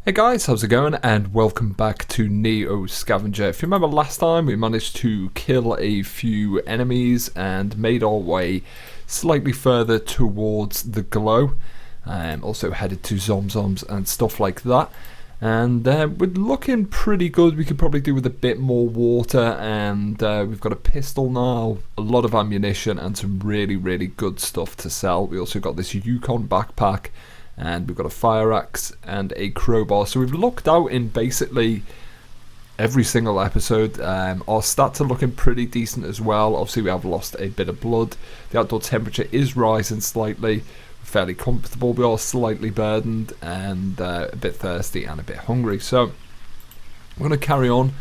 Hey guys, how's it going? And welcome back to Neo Scavenger. If you remember last time, we managed to kill a few enemies and made our way slightly further towards the glow. Also headed to Zomzoms and stuff like that. And we're looking pretty good. We could probably do with a bit more water, and we've got a pistol now, a lot of ammunition, and some really good stuff to sell. We also got this Yukon backpack, and we've got a fire axe and a crowbar. So we've looked out in basically every single episode. Our stats are looking pretty decent as well. Obviously we have lost a bit of blood. The outdoor temperature is rising slightly. We're fairly comfortable. We are slightly burdened and a bit thirsty and a bit hungry. So we're going to carry on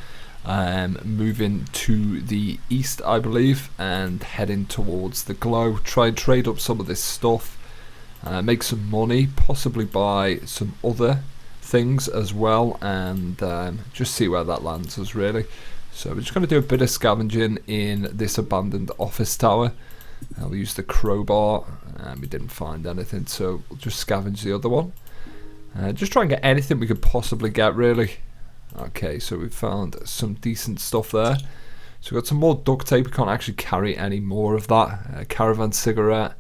moving to the east, I believe, and heading towards the glow. Try and trade up some of this stuff. Make some money, possibly buy some other things as well, and just see where that lands us really. So we're just going to do a bit of scavenging in this abandoned office tower. We'll use the crowbar, and we didn't find anything, so we'll just scavenge the other one. Just try and get anything we could possibly get really. Okay, so we found some decent stuff there. So we've got some more duct tape. We can't actually carry any more of that. Caravan cigarette.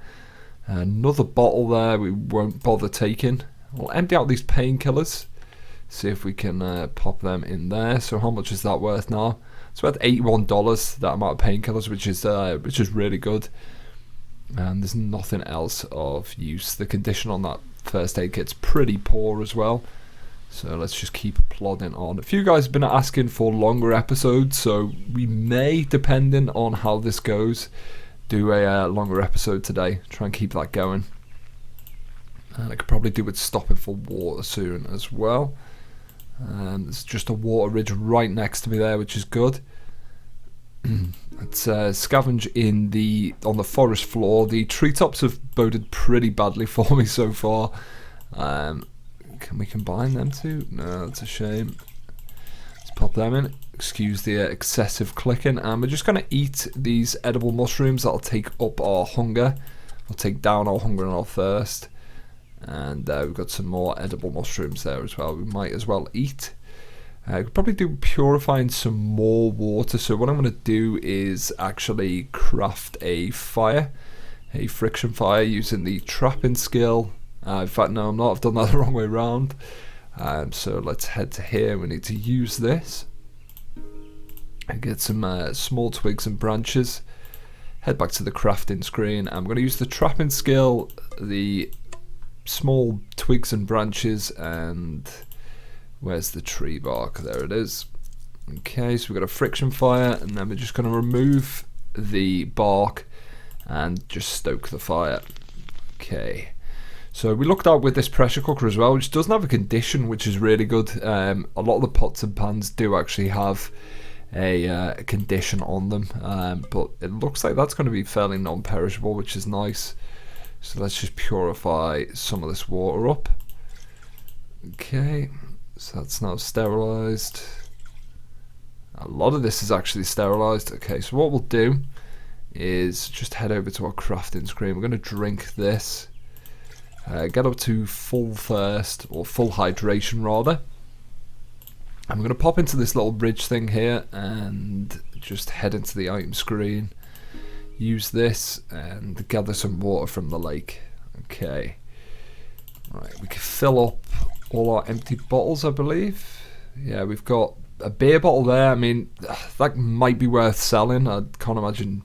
Another bottle there we won't bother taking. We'll empty out these painkillers, see if we can pop them in there. So how much is that worth now? It's worth $81, that amount of painkillers, which is really good. And there's nothing else of use. The condition on that first aid kit's pretty poor as well. So let's just keep plodding on. A few guys have been asking for longer episodes, so we may, depending on how this goes, do a longer episode today. Try and keep that going. And I could probably do with stopping for water soon as well. There's just a water ridge right next to me there, which is good. Let's scavenge on the forest floor. The treetops have boded pretty badly for me so far. Can we combine them two? No, that's a shame. Let's pop them in. Excuse the excessive clicking, and we're just going to eat these edible mushrooms. That'll take up our hunger. We'll take down our hunger and our thirst. And we've got some more edible mushrooms there as well. We might as well eat. We could probably do purifying some more water. So what I'm going to do is actually craft a fire, a friction fire, using the trapping skill. In fact, no, I'm not. I've done that the wrong way around. So let's head to here. We need to use this. And get some small twigs and branches. Head back to the crafting screen. I'm going to use the trapping skill, the small twigs and branches, and where's the tree bark? There it is. Okay, so we've got a friction fire, and then we're just going to remove the bark and just stoke the fire. Okay. So we looked out with this pressure cooker as well, which doesn't have a condition, which is really good. A lot of the pots and pans do actually have a condition on them, but it looks like that's going to be fairly non-perishable, which is nice. So let's just purify some of this water up. Okay, so that's now sterilized. A lot of this is actually sterilized. Okay, so what we'll do is just head over to our crafting screen. We're going to drink this, get up to full thirst, or full hydration rather. I'm going to pop into this little bridge thing here and just head into the item screen. Use this and gather some water from the lake. Okay. Right, we can fill up all our empty bottles, I believe. Yeah, we've got a beer bottle there. I mean, that might be worth selling. I can't imagine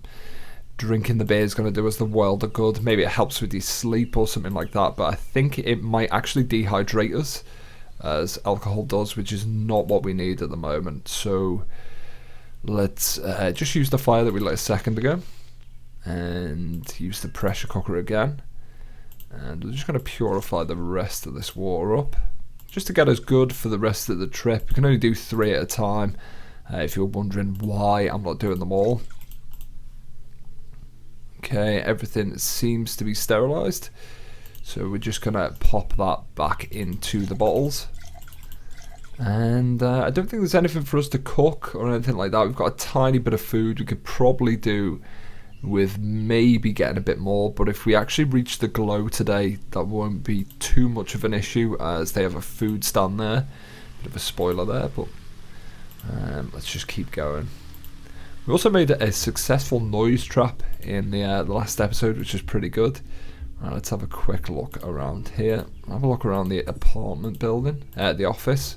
drinking the beer is going to do us the world of good. Maybe it helps with your sleep or something like that, but I think it might actually dehydrate us, as alcohol does, which is not what we need at the moment. So let's just use the fire that we lit a second ago and use the pressure cooker again, and we're just going to purify the rest of this water up just to get us good for the rest of the trip. We can only do 3 at a time, if you're wondering why I'm not doing them all. Okay, everything seems to be sterilized. So we're just going to pop that back into the bottles. And I don't think there's anything for us to cook or anything like that. We've got a tiny bit of food. We could probably do with maybe getting a bit more, but if we actually reach the glow today, that won't be too much of an issue, as they have a food stand there. Bit of a spoiler there, but let's just keep going. We also made a successful noise trap in the last episode, which is pretty good. Right, let's have a quick look around here. Have a look around the apartment building, the office.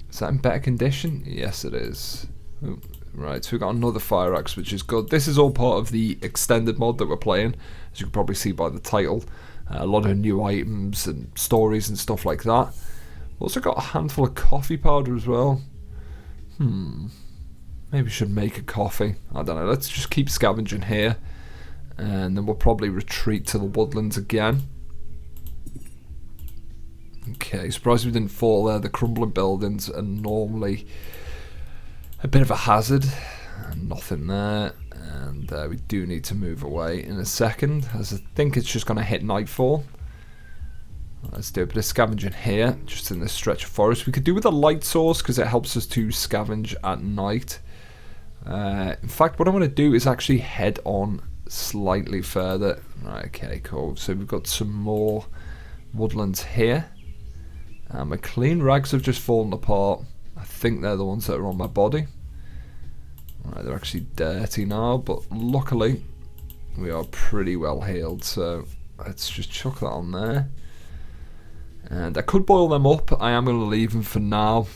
Is that in better condition? Yes, it is. Ooh. Right, so we've got another fire axe, which is good. This is all part of the extended mod that we're playing, as you can probably see by the title. A lot of new items and stories and stuff like that. We've also got a handful of coffee powder as well. Maybe we should make a coffee. I don't know, let's just keep scavenging here. And then we'll probably retreat to the woodlands again. Okay, surprised we didn't fall there. The crumbling buildings are normally a bit of a hazard. Nothing there, and we do need to move away in a second, as I think it's just going to hit nightfall. Let's do a bit of scavenging here, just in this stretch of forest. We could do with a light source because it helps us to scavenge at night. In fact, what I'm going to do is actually head on slightly further. Right, okay, cool. So we've got some more woodlands here. My clean rags have just fallen apart. I think they're the ones that are on my body. Right, they're actually dirty now, but luckily we are pretty well healed, so let's just chuck that on there. And I could boil them up. I am going to leave them for now.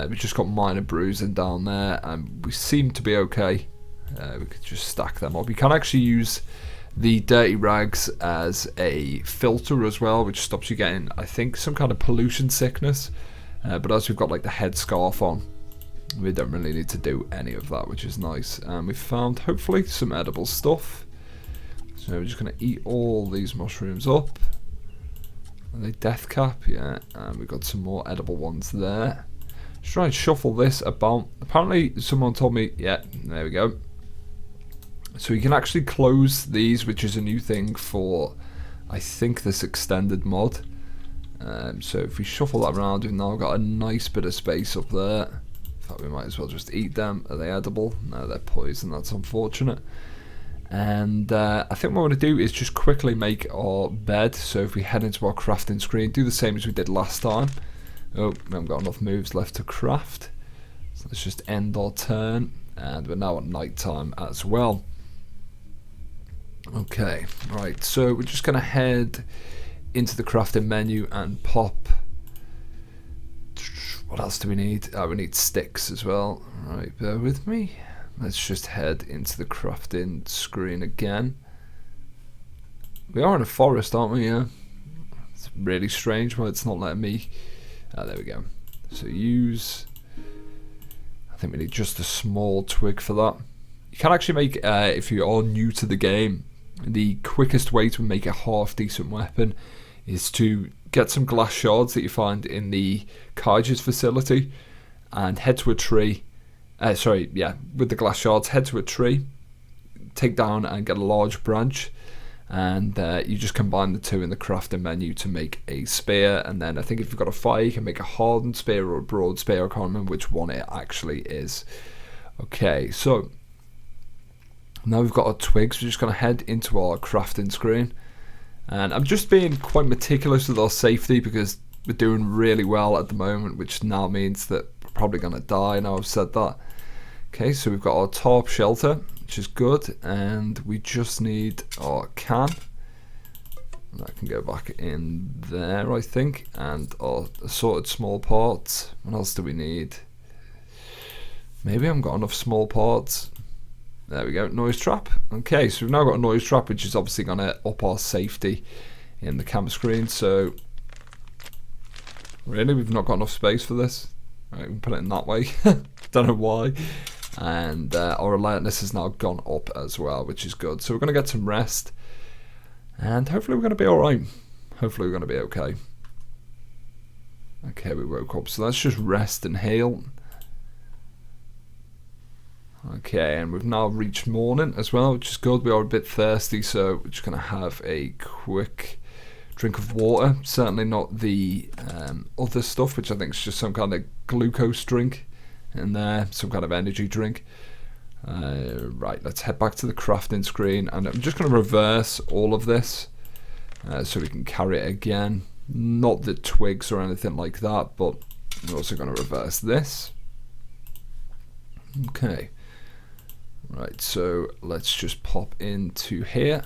We've just got minor bruising down there, and we seem to be okay. We could just stack them up. You can actually use the dirty rags as a filter as well, which stops you getting, I think, some kind of pollution sickness. But as we've got like the headscarf on, we don't really need to do any of that, which is nice. And we've found, hopefully, some edible stuff. So we're just going to eat all these mushrooms up. Are they death cap? Yeah. And we've got some more edible ones there. Let's try and shuffle this about. Apparently, someone told me, yeah, there we go. So you can actually close these, which is a new thing for, I think, this extended mod. So if we shuffle that around, we've now got a nice bit of space up there. In fact, we might as well just eat them. Are they edible? No, they're poison. That's unfortunate. And I think what we're going to do is just quickly make our bed. So if we head into our crafting screen, do the same as we did last time. Oh, we haven't got enough moves left to craft. So let's just end our turn. And we're now at night time as well. Okay, right. So we're just going to head into the crafting menu and pop. What else do we need? We need sticks as well. Right, bear with me. Let's just head into the crafting screen again. We are in a forest, aren't we? Yeah. It's really strange why it's not letting me. There we go. So use. I think we need just a small twig for that. You can actually make, if you are new to the game, the quickest way to make a half decent weapon is to get some glass shards that you find in the Kaiser's facility and head to a tree. With the glass shards, head to a tree, take down and get a large branch, and you just combine the two in the crafting menu to make a spear. And then I think if you've got a fire, you can make a hardened spear or a broad spear. I can't remember which one it actually is. Okay, so now we've got our twigs. We're just going to head into our crafting screen. And I'm just being quite meticulous with our safety because we're doing really well at the moment, which now means that we're probably going to die now I've said that. Okay, so we've got our tarp shelter, which is good, and we just need our can. That can go back in there, I think, and our assorted small parts. What else do we need? Maybe I haven't got enough small parts. There we go, noise trap. Okay, so we've now got a noise trap, which is obviously going to up our safety in the camera screen. So, really, we've not got enough space for this. Right, we can put it in that way. Don't know why. And our alertness has now gone up as well, which is good. So we're going to get some rest. And hopefully we're going to be alright. Hopefully we're going to be okay. Okay, we woke up. So let's just rest and heal. Okay, and we've now reached morning as well, which is good. We are a bit thirsty, so we're just going to have a quick drink of water. Certainly not the other stuff, which I think is just some kind of glucose drink in there, some kind of energy drink. Right, let's head back to the crafting screen, and I'm just going to reverse all of this so we can carry it again. Not the twigs or anything like that, but we're also going to reverse this. Okay. Right, so let's just pop into here.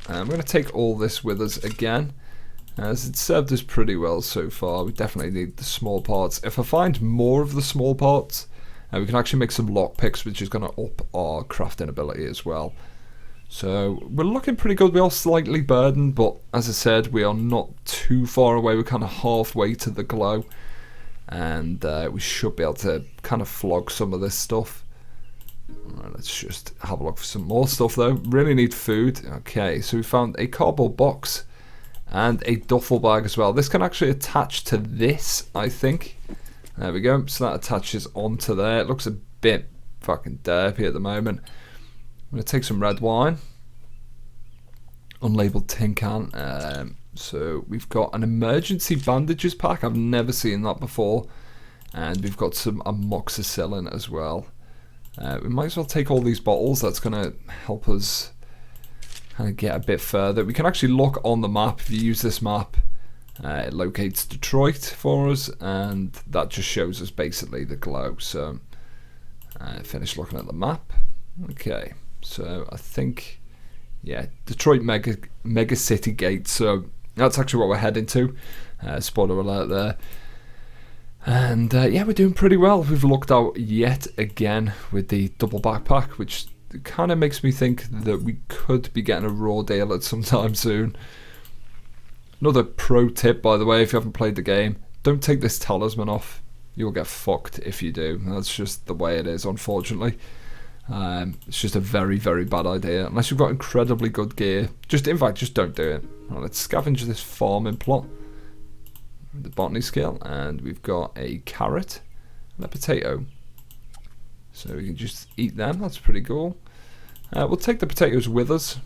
I'm going to take all this with us again, as it's served us pretty well so far. We definitely need the small parts. If I find more of the small parts, we can actually make some lockpicks, which is going to up our crafting ability as well. So we're looking pretty good. We are slightly burdened, but as I said, we are not too far away. We're kind of halfway to the glow, and we should be able to kind of flog some of this stuff. Alright, let's just have a look for some more stuff though. Really need food. Okay, so we found a cardboard box and a duffel bag as well. This can actually attach to this, I think. There we go. So that attaches onto there. It looks a bit fucking derpy at the moment. I'm going to take some red wine. Unlabeled tin can. So we've got an emergency bandages pack. I've never seen that before. And we've got some amoxicillin as well. We might as well take all these bottles. That's going to help us kind of get a bit further. We can actually look on the map. If you use this map, it locates Detroit for us, and that just shows us basically the glow. So finish looking at the map. Okay, so I think, yeah, Detroit mega city gate. So that's actually what we're heading to. Spoiler alert there. And yeah, we're doing pretty well. We've lucked out yet again with the double backpack, which kind of makes me think that we could be getting a raw deal at some time soon. Another pro tip, by the way, if you haven't played the game, don't take this talisman off. You'll get fucked if you do. That's just the way it is, unfortunately. It's just a very, very bad idea. Unless you've got incredibly good gear. In fact, just don't do it. Right, let's scavenge this farming plot. The botany skill. And we've got a carrot and a potato. So we can just eat them. That's pretty cool. We'll take the potatoes with us.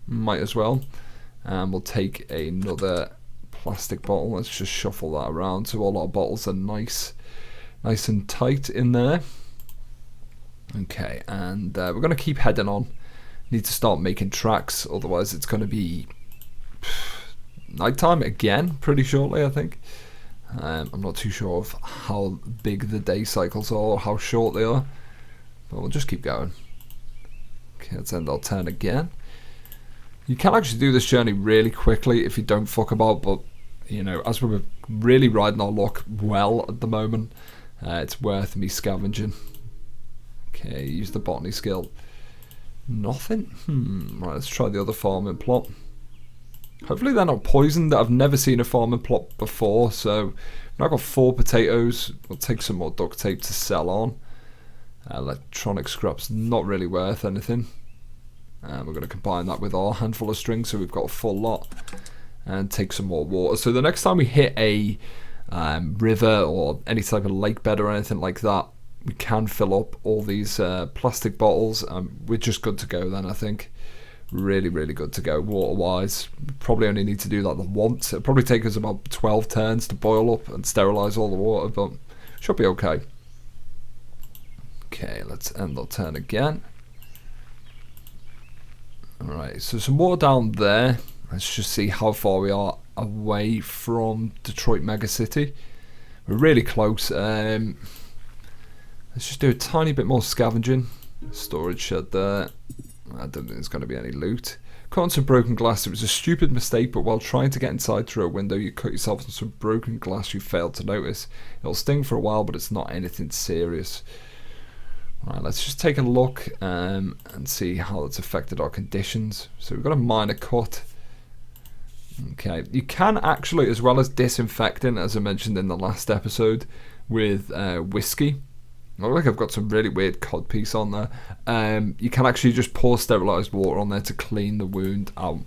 Might as well. And we'll take another plastic bottle. Let's just shuffle that around so all our bottles are nice and tight in there. Okay, and we're going to keep heading on. Need to start making tracks, otherwise it's going to be nighttime again pretty shortly, I think. I'm not too sure of how big the day cycles are or how short they are, but we'll just keep going. Okay, let's end our turn again. You can actually do this journey really quickly if you don't fuck about, but you know, as we're really riding our luck well at the moment, it's worth me scavenging. Okay, use the botany skill. Nothing? Right, let's try the other farming plot. Hopefully they're not poisoned. I've never seen a farming plot before, so I've got 4 potatoes. We'll take some more duct tape to sell on. Electronic scrap's not really worth anything. We're going to combine that with our handful of string, so we've got a full lot, and take some more water. So the next time we hit a river or any type of lake bed or anything like that, we can fill up all these plastic bottles. We're just good to go then, I think. Really, really good to go water-wise. Probably only need to do that the once. It'll probably take us about 12 turns to boil up and sterilise all the water, but should be okay. Okay, let's end our turn again. Alright, so some water down there. Let's just see how far we are away from Detroit Mega City. We're really close. Let's just do a tiny bit more scavenging. Storage shed there. I don't think there's going to be any loot. Caught on some broken glass. It was a stupid mistake, but while trying to get inside through a window, you cut yourself on some broken glass you failed to notice. It'll sting for a while, but it's not anything serious. Right, let's just take a look and see how it's affected our conditions. So we've got a minor cut. Okay, you can actually, as well as disinfecting, as I mentioned in the last episode, with whiskey. I look like I've got some really weird codpiece on there. You can actually just pour sterilised water on there to clean the wound out.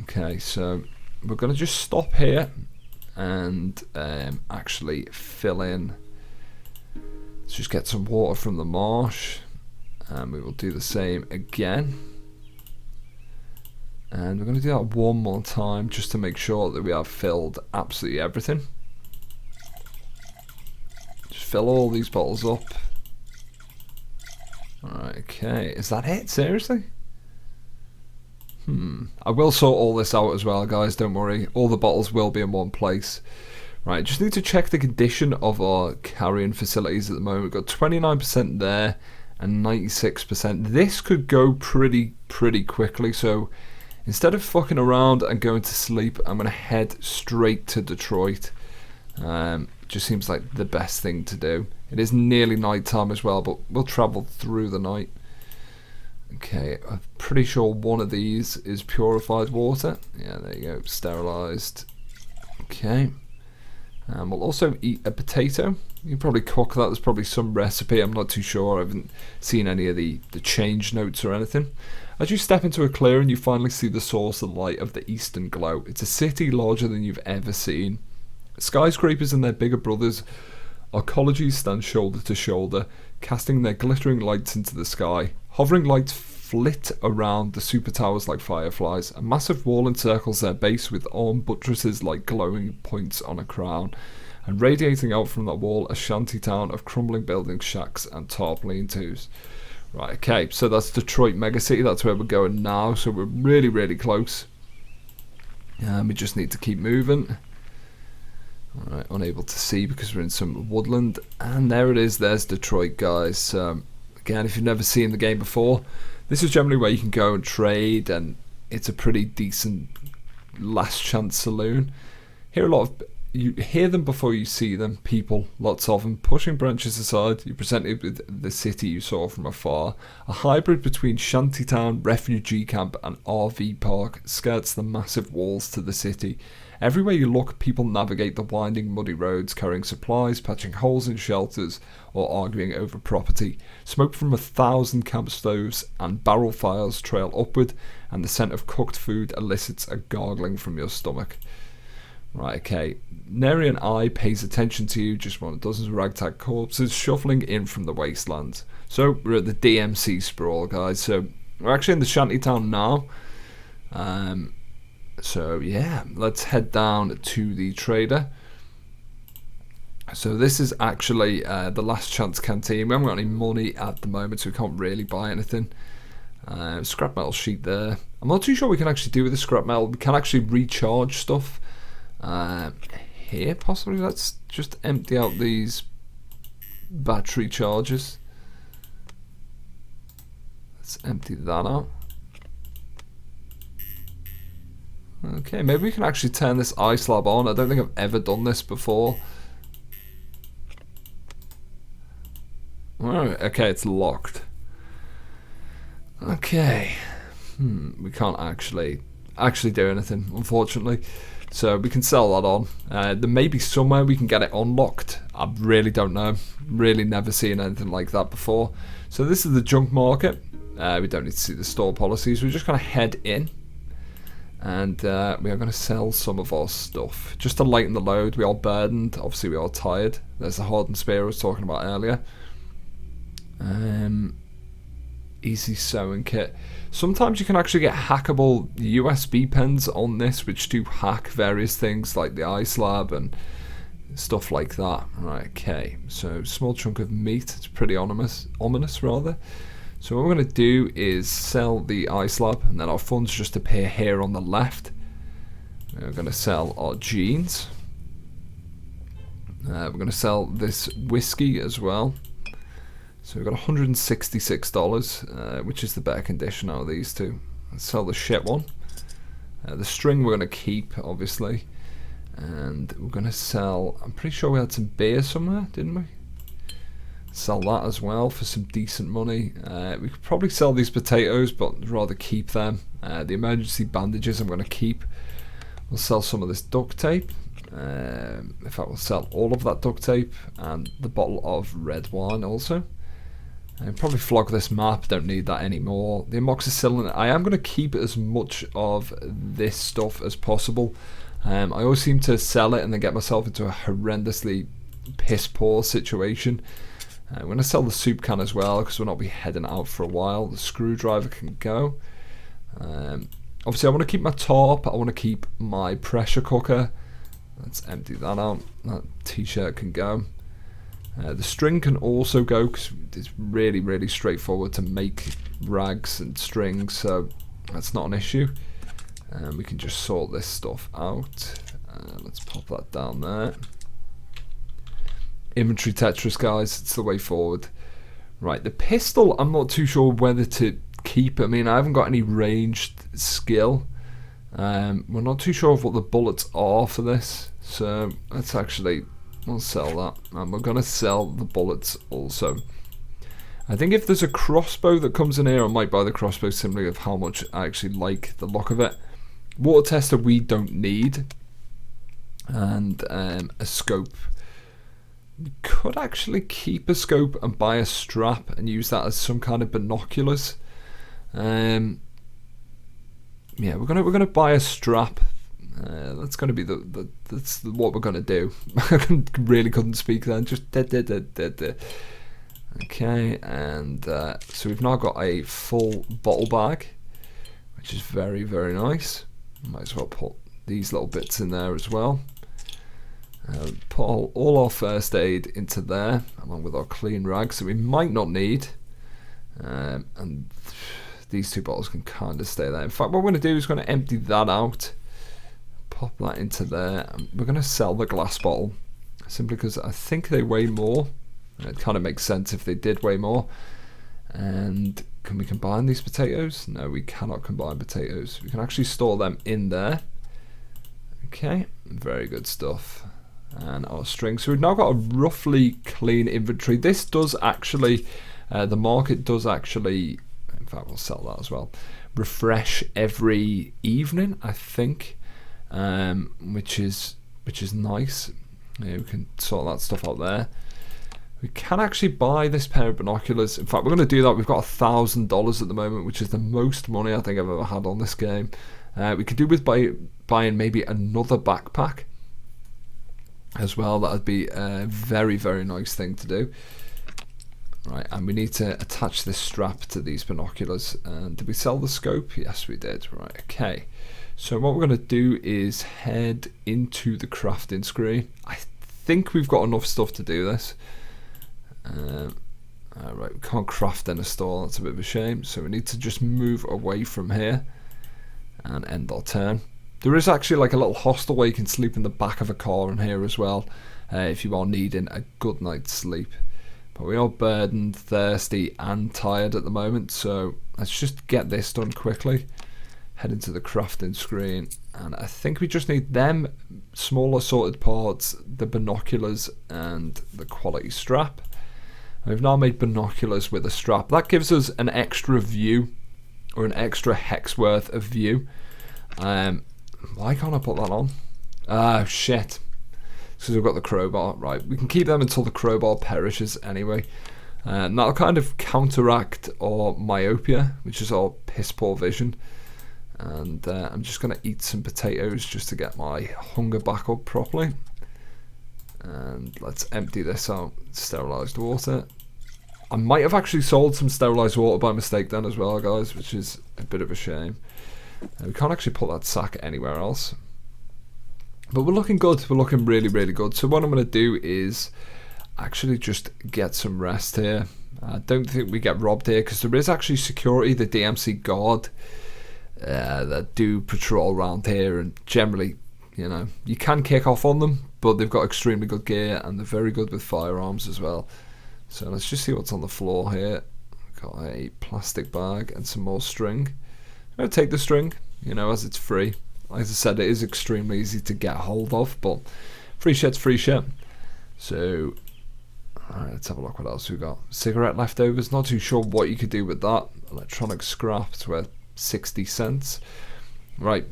Okay, so we're going to just stop here and actually fill in. Let's just get some water from the marsh, and we will do the same again. And we're going to do that one more time just to make sure that we have filled absolutely everything. Just fill all these bottles up. Alright, Okay, is that it? Seriously? I will sort all this out as well, guys, don't worry. All the bottles will be in one place. Right, just need to check the condition of our carrying facilities at the moment. We've got 29% there and 96%. This could go pretty quickly, so instead of fucking around and going to sleep, I'm going to head straight to Detroit. Just seems like the best thing to do. It is nearly night time as well, but we'll travel through the night. Okay, I'm pretty sure one of these is purified water. Yeah, there you go, sterilized. Okay. We'll also eat a potato. You can probably cook that. There's probably some recipe. I'm not too sure. I haven't seen any of the change notes or anything. As you step into a clearing, you finally see the source of light of the eastern glow. It's a city larger than you've ever seen. Skyscrapers and their bigger brothers, arcologies, stand shoulder to shoulder, casting their glittering lights into the sky. Hovering lights flit around the super towers like fireflies. A massive wall encircles their base with armed buttresses like glowing points on a crown. And radiating out from that wall, a shanty town of crumbling buildings, shacks and tarp lean-tos. Right, okay, so that's Detroit Megacity. That's where we're going now. So we're really close. We just need to keep moving. Alright, unable to see because we're in some woodland. And there it is. There's Detroit, guys. Again, if you've never seen the game before, this is generally where you can go and trade, and it's a pretty decent last chance saloon. You hear them before you see them. People, lots of them, pushing branches aside. You're presented with the city you saw from afar. A hybrid between shantytown, refugee camp, and RV park skirts the massive walls to the city. Everywhere you look, people navigate the winding, muddy roads, carrying supplies, patching holes in shelters, or arguing over property. Smoke from 1,000 camp stoves and barrel fires trail upward, and the scent of cooked food elicits a gargling from your stomach. Right, okay. Nary an eye pays attention to you, just one of dozens of ragtag corpses shuffling in from the wastelands. So, we're at the DMC Sprawl, guys. So, we're actually in the shantytown now. So yeah, let's head down to the trader. So this is actually the last chance canteen. We haven't got any money at the moment, so we can't really buy anything. Scrap metal sheet there. I'm not too sure what we can actually do with the scrap metal. We can actually recharge stuff here possibly. Let's just empty out these battery chargers. Let's empty that out. Okay, maybe we can actually turn this ice slab on. I don't think I've ever done this before. Alright, okay, it's locked. Okay. We can't actually do anything, unfortunately. So we can sell that on. There may be somewhere we can get it unlocked. I really don't know. Really never seen anything like that before. So this is the junk market. We don't need to see the store policies. We're just going to head in. And we are going to sell some of our stuff. Just to lighten the load. We are burdened. Obviously we are tired. There's the hardened spear I was talking about earlier. Easy sewing kit. Sometimes you can actually get hackable USB pens on this, which do hack various things like the ice lab and stuff like that. Right, okay. So small chunk of meat. It's pretty ominous rather. So what we're going to do is sell the ice lab, and then our funds just appear here on the left. We're going to sell our jeans. We're going to sell this whiskey as well. So we've got $166, which is the better condition out of these two. Let's sell the shit one. The string we're going to keep, obviously. And we're going to sell, I'm pretty sure we had some beer somewhere, didn't we? Sell that as well for some decent money. We could probably sell these potatoes, but I'd rather keep them. The emergency bandages I'm going to keep. We'll sell some of this duct tape. In fact, we'll sell all of that duct tape and the bottle of red wine also. And probably flog this map, don't need that anymore. The amoxicillin, I am going to keep as much of this stuff as possible. I always seem to sell it and then get myself into a horrendously piss poor situation. I'm going to sell the soup can as well because we'll not be heading out for a while. The screwdriver can go. Obviously I want to keep my tarp, I want to keep my pressure cooker. Let's empty that out. That t-shirt can go. The string can also go because it's really, really straightforward to make rags and strings, so that's not an issue. And we can just sort this stuff out. Let's pop that down there. Inventory Tetris, guys, it's the way forward. Right, the pistol, I'm not too sure whether to keep. I mean, I haven't got any ranged skill. We're not too sure of what the bullets are for this, so let's actually, we'll sell that. And we're going to sell the bullets also. I think if there's a crossbow that comes in here, I might buy the crossbow simply of how much I actually like the look of it. Water tester we don't need. And a scope. We could actually keep a scope and buy a strap and use that as some kind of binoculars. Yeah, we're gonna buy a strap. That's gonna be that's what we're gonna do. I really couldn't speak then. Just okay, and so we've now got a full bottle bag, which is very, very nice. Might as well put these little bits in there as well. Put all our first aid into there, along with our clean rags that we might not need. And these two bottles can kind of stay there. In fact, what we're going to do is going to empty that out, pop that into there, and we're going to sell the glass bottle, simply because I think they weigh more. It kind of makes sense if they did weigh more. And can we combine these potatoes? No, we cannot combine potatoes. We can actually store them in there. Okay, very good stuff. And our string. So we've now got a roughly clean inventory. This does actually, the market does actually, in fact we'll sell that as well, refresh every evening, I think, which is nice. Yeah, we can sort that stuff out there. We can actually buy this pair of binoculars. In fact, we're going to do that. We've got $1,000 at the moment, which is the most money I think I've ever had on this game. We could do with buying maybe another backpack as well. That would be a very, very nice thing to do. Right, and we need to attach this strap to these binoculars. And did we sell the scope? Yes, we did. Right, okay. So what we're going to do is head into the crafting screen. I think we've got enough stuff to do this. Right, we can't craft in a store. That's a bit of a shame. So we need to just move away from here and end our turn. There is actually like a little hostel where you can sleep in the back of a car in here as well, if you are needing a good night's sleep. But we are burdened, thirsty and tired at the moment, so let's just get this done quickly. Head into the crafting screen, and I think we just need them small assorted parts, the binoculars and the quality strap. We've now made binoculars with a strap. That gives us an extra view, or an extra hex worth of view. Why can't I put that on? Ah, shit. Because we've got the crowbar. Right, we can keep them until the crowbar perishes anyway. And that'll kind of counteract our myopia, which is our piss poor vision. And I'm just going to eat some potatoes just to get my hunger back up properly. And let's empty this out. Sterilised water. I might have actually sold some sterilised water by mistake then as well, guys, which is a bit of a shame. We can't actually put that sack anywhere else. But we're looking good. We're looking really, really good. So what I'm going to do is actually just get some rest here. I don't think we get robbed here because there is actually security, the DMC guard, that do patrol around here, and generally, you know, you can kick off on them, but they've got extremely good gear and they're very good with firearms as well. So let's just see what's on the floor here. Got a plastic bag and some more string. I'm going to take the string, you know, as it's free. Like I said, it is extremely easy to get hold of, but free shit's free shit. So, alright, let's have a look what else we've got. Cigarette leftovers, not too sure what you could do with that. Electronic scrap, it's worth 60 cents. Right,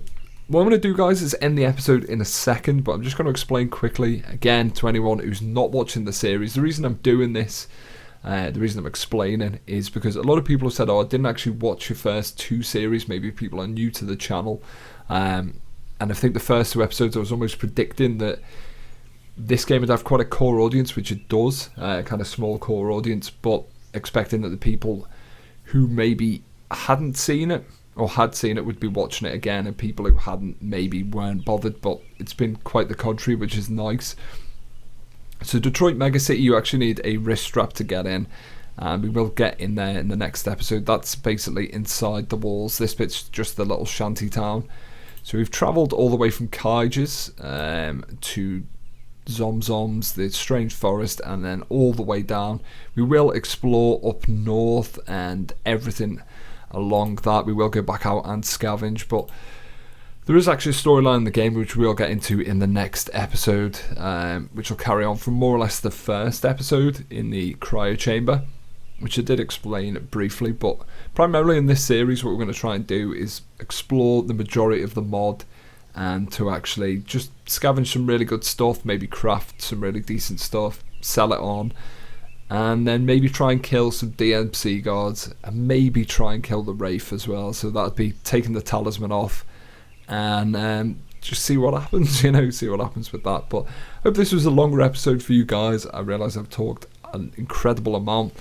what I'm going to do, guys, is end the episode in a second, but I'm just going to explain quickly, again, to anyone who's not watching the series. The reason I'm doing this, the reason I'm explaining, is because a lot of people have said, oh, I didn't actually watch your first two series. Maybe people are new to the channel. And I think the first two episodes I was almost predicting that this game would have quite a core audience, which it does, kind of small core audience, but expecting that the people who maybe hadn't seen it or had seen it would be watching it again, and people who hadn't maybe weren't bothered, but it's been quite the contrary, which is nice. So Detroit Megacity, you actually need a wrist strap to get in, and we will get in there in the next episode. That's basically inside the walls. This bit's just the little shanty town. So we've travelled all the way from Kaiges to Zomzoms, the Strange Forest, and then all the way down. We will explore up north and everything along that. We will go back out and scavenge, but there is actually a storyline in the game which we'll get into in the next episode, which will carry on from more or less the first episode in the cryo chamber, which I did explain briefly. But primarily in this series, what we're going to try and do is explore the majority of the mod and to actually just scavenge some really good stuff, maybe craft some really decent stuff, sell it on, and then maybe try and kill some DMC guards, and maybe try and kill the Wraith as well. So that'd be taking the talisman off and just see what happens, see what happens with that. But I hope this was a longer episode for you guys. I realise I've talked an incredible amount,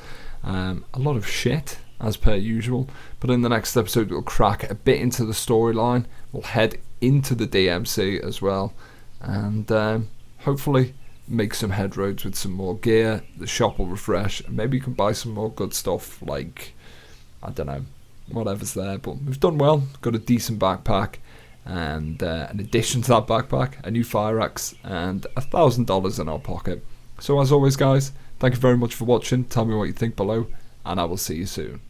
a lot of shit as per usual, but in the next episode we'll crack a bit into the storyline, we'll head into the DMC as well, and hopefully make some headroads with some more gear. The shop will refresh, and maybe you can buy some more good stuff, like, I don't know, whatever's there. But we've done well, got a decent backpack, and in addition to that backpack, a new fire axe and $1,000 in our pocket. So as always guys, thank you very much for watching. Tell me what you think below, and I will see you soon.